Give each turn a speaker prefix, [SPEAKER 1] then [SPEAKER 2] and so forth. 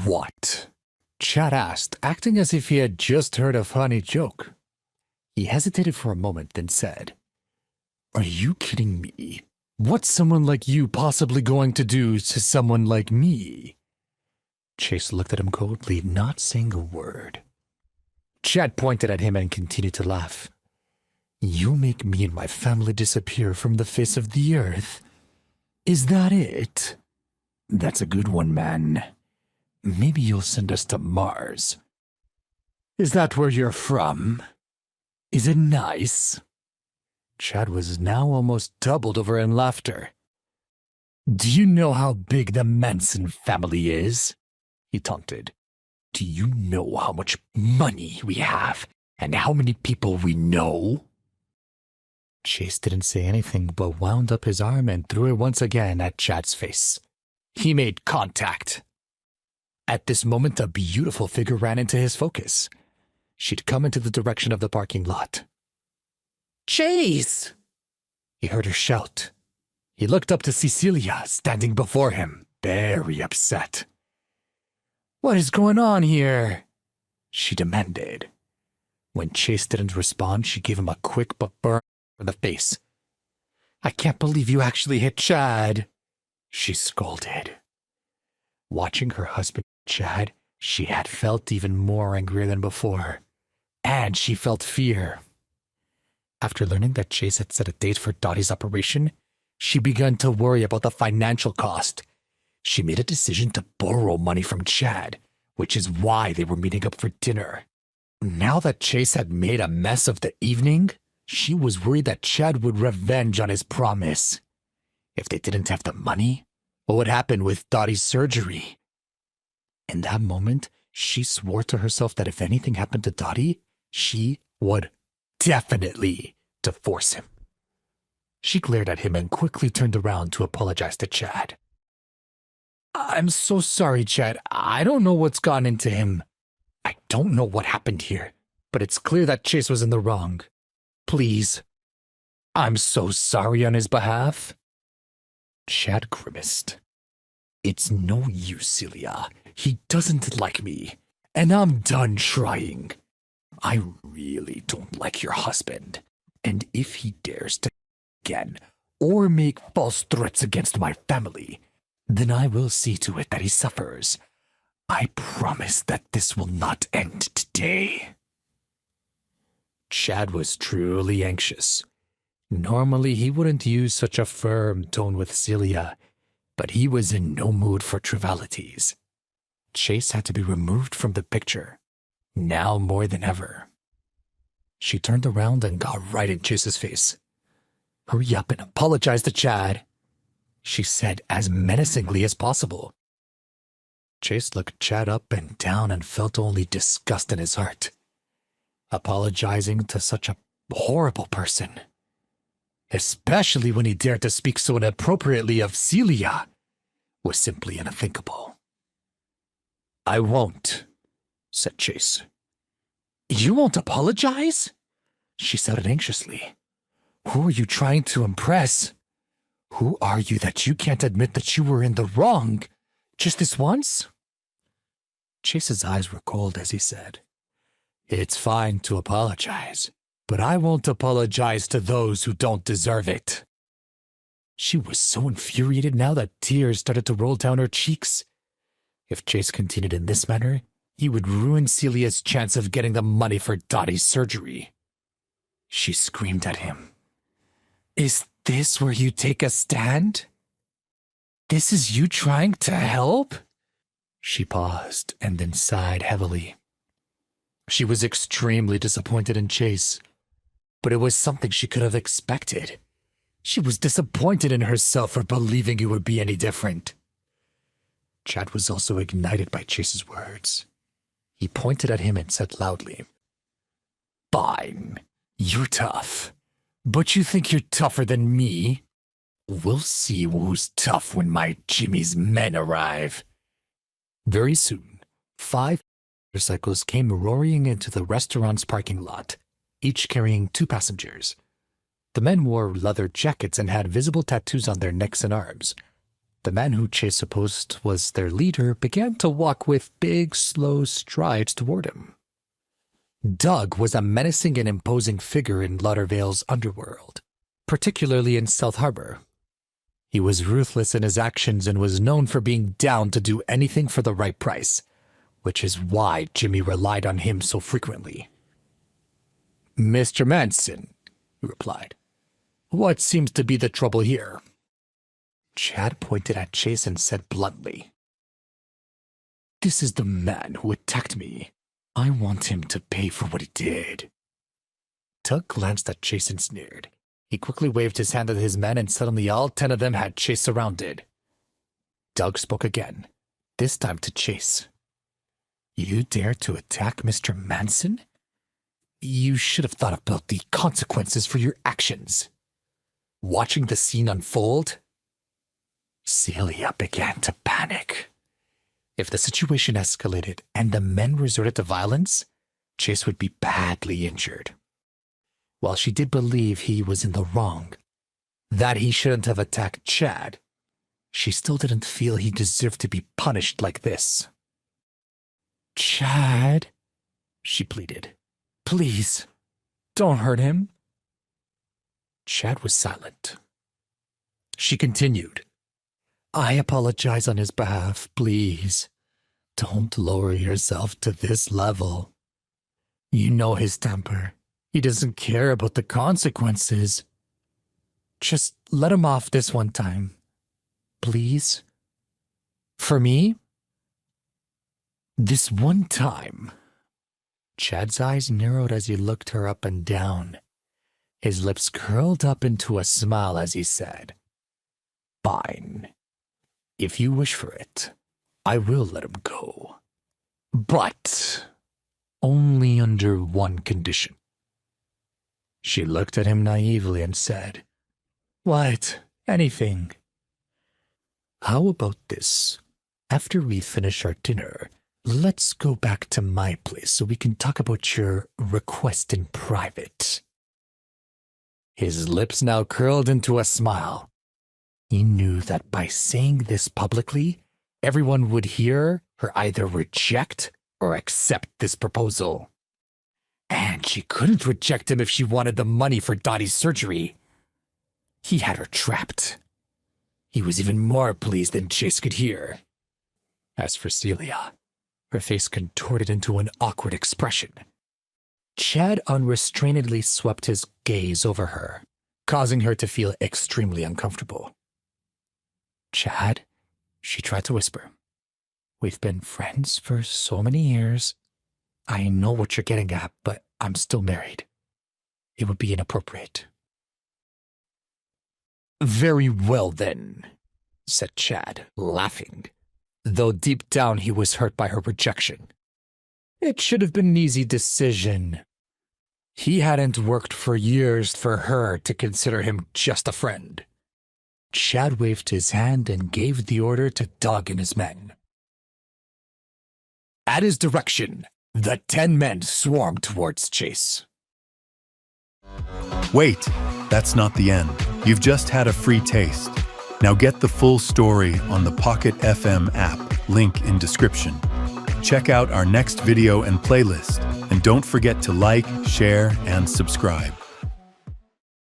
[SPEAKER 1] What? Chad asked, acting as if he had just heard a funny joke. He hesitated for a moment, then said, "Are you kidding me? What's someone like you possibly going to do to someone like me?" Chase looked at him coldly, not saying a word. Chad pointed at him and continued to laugh. "You make me and my family disappear from the face of the earth? Is that it? That's a good one, man. Maybe you'll send us to Mars. Is that where you're from? Is it nice?" Chad was now almost doubled over in laughter. "Do you know how big the Manson family is?" he taunted. "Do you know how much money we have and how many people we know?" Chase didn't say anything but wound up his arm and threw it once again at Chad's face. He made contact. At this moment, a beautiful figure ran into his focus. She'd come into the direction of the parking lot. "Chase!" He heard her shout. He looked up to see Celia standing before him, very upset. "What is going on here?" she demanded. When Chase didn't respond, she gave him a quick but firm in the face. "I can't believe you actually hit Chad," she scolded. Watching her husband, Chad, she had felt even more angry than before, and she felt fear. After learning that Chase had set a date for Dottie's operation, she began to worry about the financial cost. She made a decision to borrow money from Chad, which is why they were meeting up for dinner. Now that Chase had made a mess of the evening, she was worried that Chad would revenge on his promise. If they didn't have the money, what would happen with Dottie's surgery? In that moment, she swore to herself that if anything happened to Dottie, she would definitely divorce him. She glared at him and quickly turned around to apologize to Chad. "I'm so sorry, Chad. I don't know what's gone into him. I don't know what happened here, but it's clear that Chase was in the wrong. Please. I'm so sorry on his behalf." Chad grimaced. "It's no use, Celia. He doesn't like me, and I'm done trying. I really don't like your husband, and if he dares to again or make false threats against my family, then I will see to it that he suffers. I promise that this will not end today." Chad was truly anxious. Normally, he wouldn't use such a firm tone with Celia, but he was in no mood for trivialities. Chase had to be removed from the picture, now more than ever. She turned around and got right in Chase's face. "Hurry up and apologize to Chad," she said as menacingly as possible. Chase looked Chad up and down and felt only disgust in his heart. Apologizing to such a horrible person, especially when he dared to speak so inappropriately of Celia, was simply unthinkable. "I won't," said Chase. "You won't apologize?" she shouted anxiously. "Who are you trying to impress? Who are you that you can't admit that you were in the wrong, just this once?" Chase's eyes were cold as he said, "It's fine to apologize, but I won't apologize to those who don't deserve it." She was so infuriated now that tears started to roll down her cheeks. If Chase continued in this manner, he would ruin Celia's chance of getting the money for Dottie's surgery. She screamed at him. "Is this where you take a stand? This is you trying to help?" She paused and then sighed heavily. She was extremely disappointed in Chase, but it was something she could have expected. She was disappointed in herself for believing it would be any different. Chad was also ignited by Chase's words. He pointed at him and said loudly, "Fine, you're tough, but you think you're tougher than me? We'll see who's tough when my Jimmy's men arrive." Very soon, 5 motorcycles came roaring into the restaurant's parking lot, each carrying 2 passengers. The men wore leather jackets and had visible tattoos on their necks and arms. The man who Chase supposed was their leader began to walk with big, slow strides toward him. Doug was a menacing and imposing figure in Lauderdale's underworld, particularly in South Harbor. He was ruthless in his actions and was known for being down to do anything for the right price, which is why Jimmy relied on him so frequently. "Mr. Manson," he replied, "what seems to be the trouble here?" Chad pointed at Chase and said bluntly, "This is the man who attacked me. I want him to pay for what he did." Doug glanced at Chase and sneered. He quickly waved his hand at his men, and suddenly all 10 of them had Chase surrounded. Doug spoke again, this time to Chase. "You dare to attack Mr. Manson? You should have thought about the consequences for your actions." Watching the scene unfold, Celia began to panic. If the situation escalated and the men resorted to violence, Chase would be badly injured. While she did believe he was in the wrong, that he shouldn't have attacked Chad, she still didn't feel he deserved to be punished like this. "Chad," she pleaded, "please, don't hurt him." Chad was silent. She continued, "I apologize on his behalf, please. Don't lower yourself to this level. You know his temper. He doesn't care about the consequences. Just let him off this one time. Please. For me? This one time." Chad's eyes narrowed as he looked her up and down. His lips curled up into a smile as he said, "Fine. If you wish for it, I will let him go. But only under one condition." She looked at him naively and said, "What? Anything." "How about this? After we finish our dinner, let's go back to my place so we can talk about your request in private." His lips now curled into a smile. He knew that by saying this publicly, everyone would hear her either reject or accept this proposal. And she couldn't reject him if she wanted the money for Dottie's surgery. He had her trapped. He was even more pleased than Chase could hear. As for Celia, her face contorted into an awkward expression. Chad unrestrainedly swept his gaze over her, causing her to feel extremely uncomfortable. "Chad," she tried to whisper, "we've been friends for so many years. I know what you're getting at, but I'm still married. It would be inappropriate." "Very well, then," said Chad, laughing, though deep down he was hurt by her rejection. It should have been an easy decision. He hadn't worked for years for her to consider him just a friend. Chad waved his hand and gave the order to Doug and his men. At his direction, the 10 men swarmed towards Chase.
[SPEAKER 2] Wait, that's not the end. You've just had a free taste. Now get the full story on the Pocket FM app, link in description. Check out our next video and playlist, and don't forget to like, share, and subscribe.